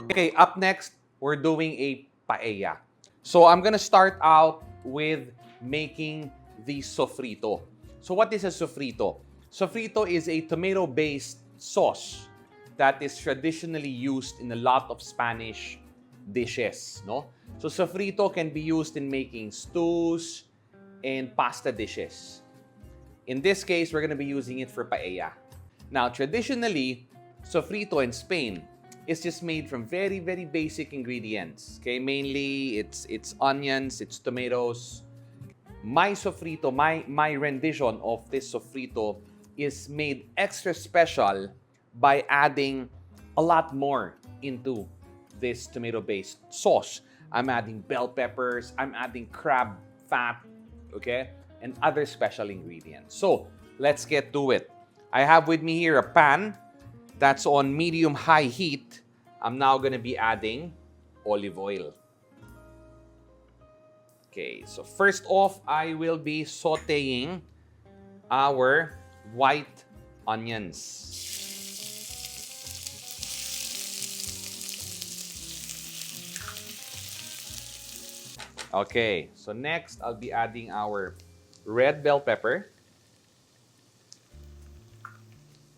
Okay, up next, we're doing a paella. So I'm gonna start out with making the sofrito. So what is a sofrito? Sofrito is a tomato-based sauce that is traditionally used in a lot of Spanish dishes, no? So sofrito can be used in making stews and pasta dishes. In this case, we're going to be using it for paella. Now, traditionally, sofrito in Spain is just made from very, very basic ingredients. Okay, mainly it's onions, it's tomatoes. My sofrito, my rendition of this sofrito is made extra special by adding a lot more into this tomato-based sauce. I'm adding bell peppers, I'm adding crab fat, okay, and other special ingredients. So let's get to it. I have with me here a pan that's on medium-high heat. I'm now gonna be adding olive oil. Okay, so first off, I will be sauteing our white onions. Okay, so next I'll be adding our red bell pepper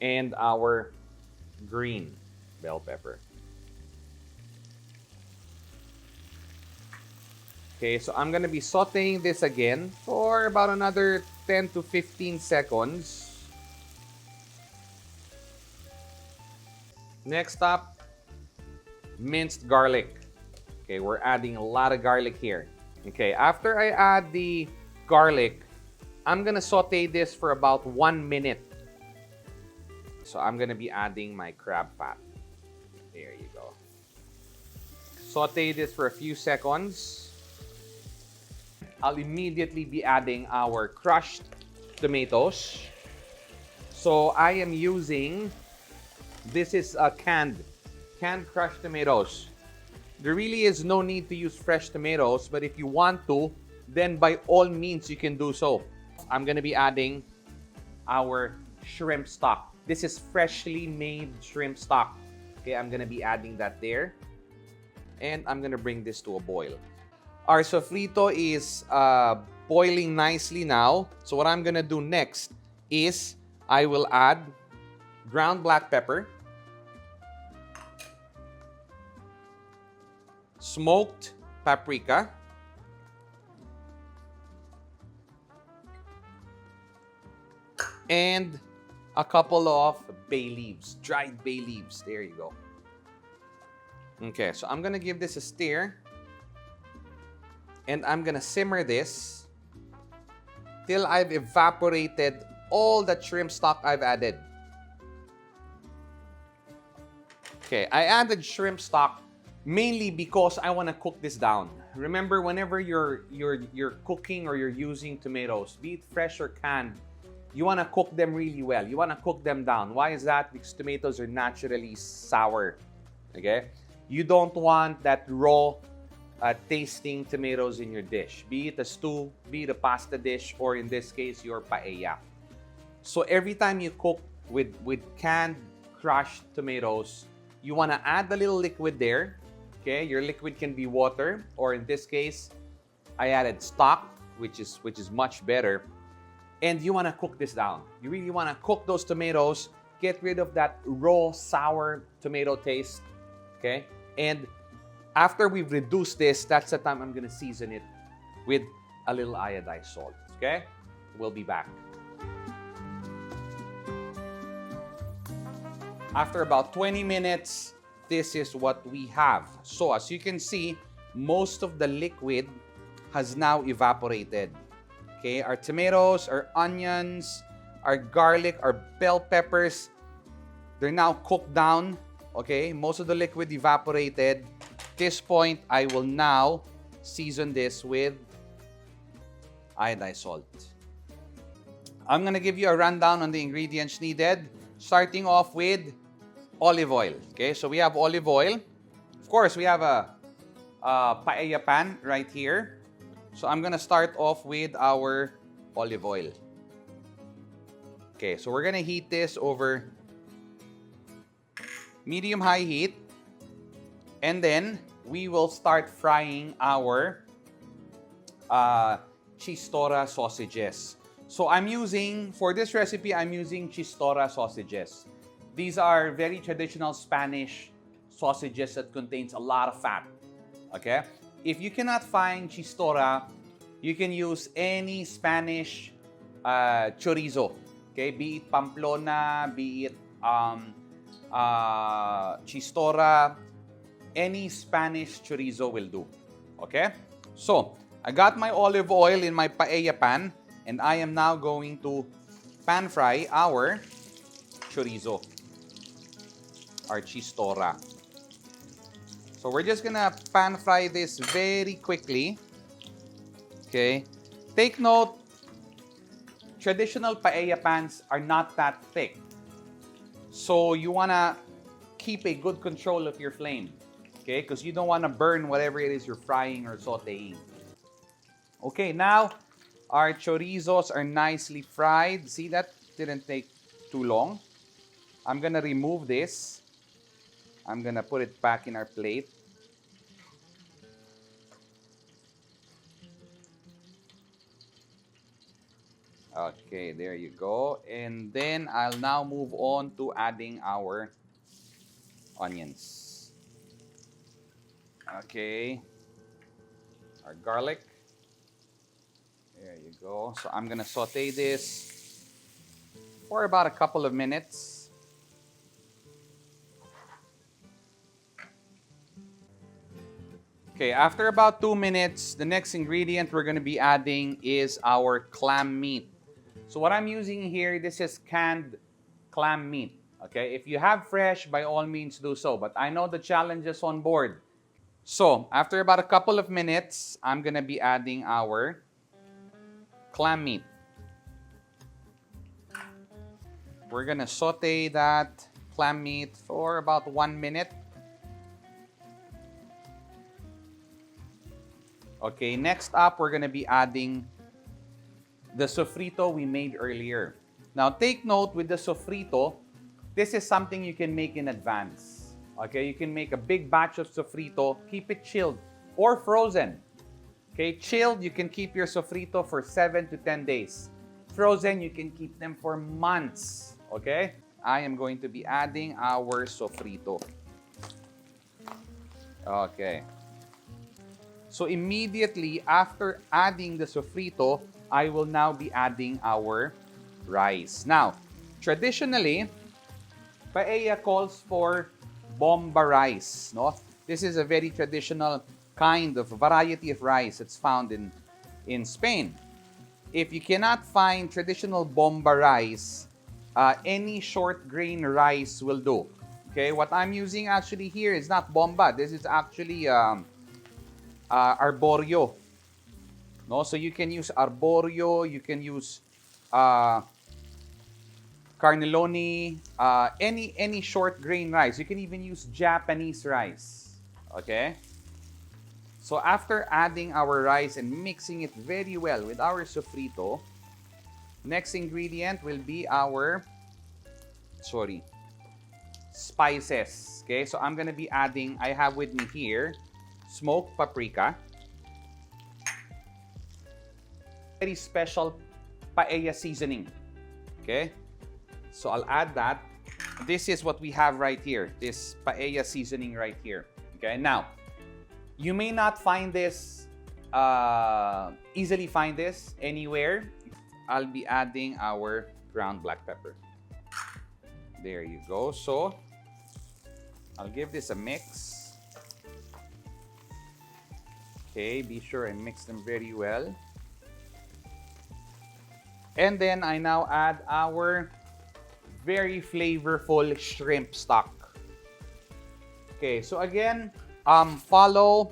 and our green bell pepper. Okay, so I'm gonna be sauteing this again for about another 10 to 15 seconds. Next up, minced garlic. Okay, we're adding a lot of garlic here. Okay, after I add the garlic, I'm gonna saute this for about 1 minute. So I'm gonna be adding my crab fat. There you go. Saute this for a few seconds. I'll immediately be adding our crushed tomatoes. So I am using, this is a canned crushed tomatoes. There really is no need to use fresh tomatoes, but if you want to, then by all means you can do so. I'm gonna be adding our shrimp stock. This is freshly made shrimp stock. Okay, I'm gonna be adding that there. And I'm gonna bring this to a boil. Our sofrito is boiling nicely now. So what I'm gonna do next is I will add ground black pepper, smoked paprika, and a couple of bay leaves, dried bay leaves. There you go. Okay, so I'm gonna give this a stir. And I'm gonna simmer this till I've evaporated all the shrimp stock I've added. Okay, I added shrimp stock mainly because I want to cook this down. Remember, whenever you're cooking or you're using tomatoes, be it fresh or canned, you want to cook them really well. You want to cook them down. Why is that? Because tomatoes are naturally sour. Okay? You don't want that raw tasting tomatoes in your dish. Be it a stew, be it a pasta dish, or in this case, your paella. So every time you cook with canned crushed tomatoes, you want to add a little liquid there. Okay, your liquid can be water, or in this case, I added stock, which is much better. And you want to cook this down. You really want to cook those tomatoes, get rid of that raw, sour tomato taste. Okay, and after we've reduced this, that's the time I'm gonna season it with a little iodized salt. Okay, we'll be back. After about 20 minutes, this is what we have. So as you can see, most of the liquid has now evaporated. Okay, our tomatoes, our onions, our garlic, our bell peppers, they're now cooked down. Okay, most of the liquid evaporated. At this point, I will now season this with iodized salt. I'm gonna give you a rundown on the ingredients needed, starting off with olive oil. Okay, so we have olive oil. Of course, we have a paella pan right here. So I'm gonna start off with our olive oil. Okay, so we're gonna heat this over medium-high heat. And then we will start frying our chistorra sausages. So for this recipe, I'm using chistorra sausages. These are very traditional Spanish sausages that contains a lot of fat. Okay? If you cannot find chistorra, you can use any Spanish chorizo. Okay? Be it Pamplona, be it chistorra, any Spanish chorizo will do. Okay? So, I got my olive oil in my paella pan, and I am now going to pan fry our chorizo, our chistorra. So we're just gonna pan fry this very quickly. Okay? Take note, traditional paella pans are not that thick. So you wanna keep a good control of your flame. Okay? Because you don't wanna burn whatever it is you're frying or sauteing. Okay, now our chorizos are nicely fried. See, that didn't take too long. I'm gonna remove this. I'm gonna put it back in our plate. Okay, there you go. And then I'll now move on to adding our onions. Okay, our garlic. There you go. So I'm gonna saute this for about a couple of minutes. Okay, after about 2 minutes, the next ingredient we're gonna be adding is our clam meat. So what I'm using here, this is canned clam meat. Okay, if you have fresh, by all means do so. But I know the challenges on board. So after about a couple of minutes, I'm gonna be adding our clam meat. We're gonna saute that clam meat for about 1 minute. Okay, next up, we're gonna be adding the sofrito we made earlier. Now, take note with the sofrito, this is something you can make in advance. Okay, you can make a big batch of sofrito, keep it chilled or frozen. Okay, chilled, you can keep your sofrito for 7 to 10 days. Frozen, you can keep them for months. Okay, I am going to be adding our sofrito. Okay. So immediately after adding the sofrito, I will now be adding our rice. Now, traditionally, paella calls for bomba rice. No? This is a very traditional kind of variety of rice that's found in Spain. If you cannot find traditional bomba rice, any short grain rice will do. Okay, what I'm using actually here is not bomba. This is actually arborio. No, so you can use arborio, you can use carnelloni, any short grain rice. You can even use Japanese rice. Okay? So after adding our rice and mixing it very well with our sofrito, next ingredient will be our spices. Okay? So I'm gonna be adding, I have with me here, smoked paprika. Very special paella seasoning. Okay? So I'll add that. This is what we have right here. This paella seasoning right here. Okay? Now, you may not find this, easily find this anywhere. I'll be adding our ground black pepper. There you go. So, I'll give this a mix. Okay, be sure and mix them very well. And then I now add our very flavorful shrimp stock. Okay, so again, follow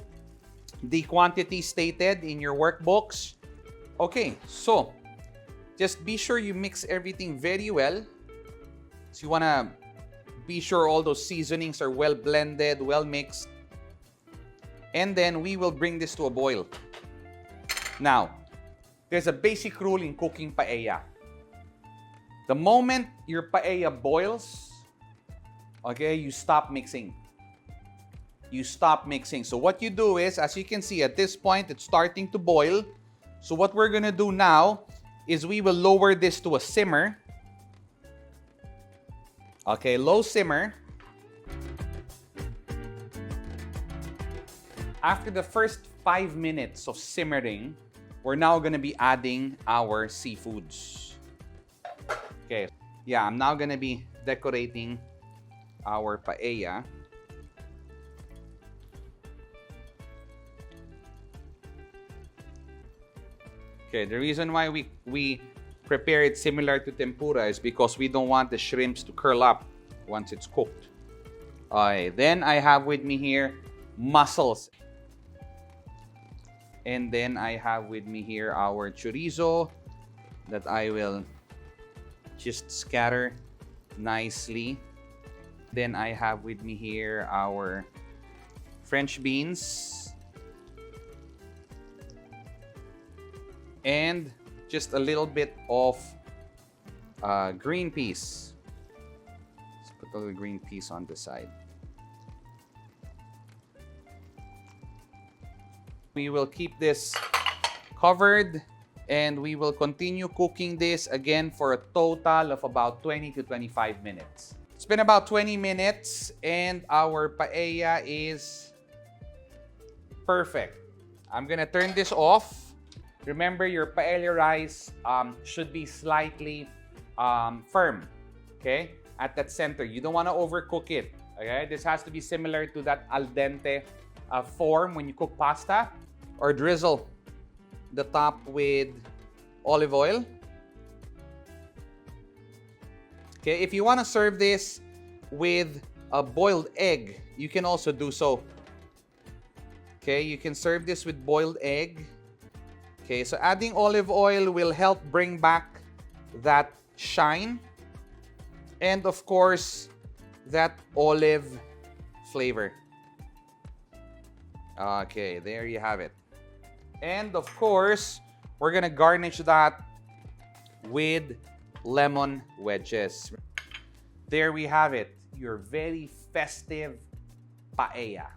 the quantity stated in your workbooks. Okay, so just be sure you mix everything very well. So you want to be sure all those seasonings are well blended, well mixed. And then we will bring this to a boil. Now, there's a basic rule in cooking paella. The moment your paella boils, okay, you stop mixing. you stop mixing. So what you do is, as you can see at this point, it's starting to boil. So what we're gonna do now is we will lower this to a simmer. Okay, low simmer. After the first 5 minutes of simmering, we're now gonna be adding our seafoods. Okay, yeah, I'm now gonna be decorating our paella. Okay, the reason why we prepare it similar to tempura is because we don't want the shrimps to curl up once it's cooked. Okay, then I have with me here mussels. And then I have with me here our chorizo that I will just scatter nicely. Then I have with me here our French beans. And just a little bit of green peas. Let's put a little green peas on the side. We will keep this covered and we will continue cooking this again for a total of about 20 to 25 minutes. It's been about 20 minutes and our paella is perfect. I'm gonna turn this off. Remember, your paella rice should be slightly firm, okay? At that center. You don't want to overcook it, okay? This has to be similar to that al dente form when you cook pasta. Or drizzle the top with olive oil. Okay, if you want to serve this with a boiled egg, you can also do so. Okay, you can serve this with boiled egg. Okay, so adding olive oil will help bring back that shine and of course that olive flavor. Okay, there you have it. And of course, we're gonna garnish that with lemon wedges. There we have it, your very festive paella.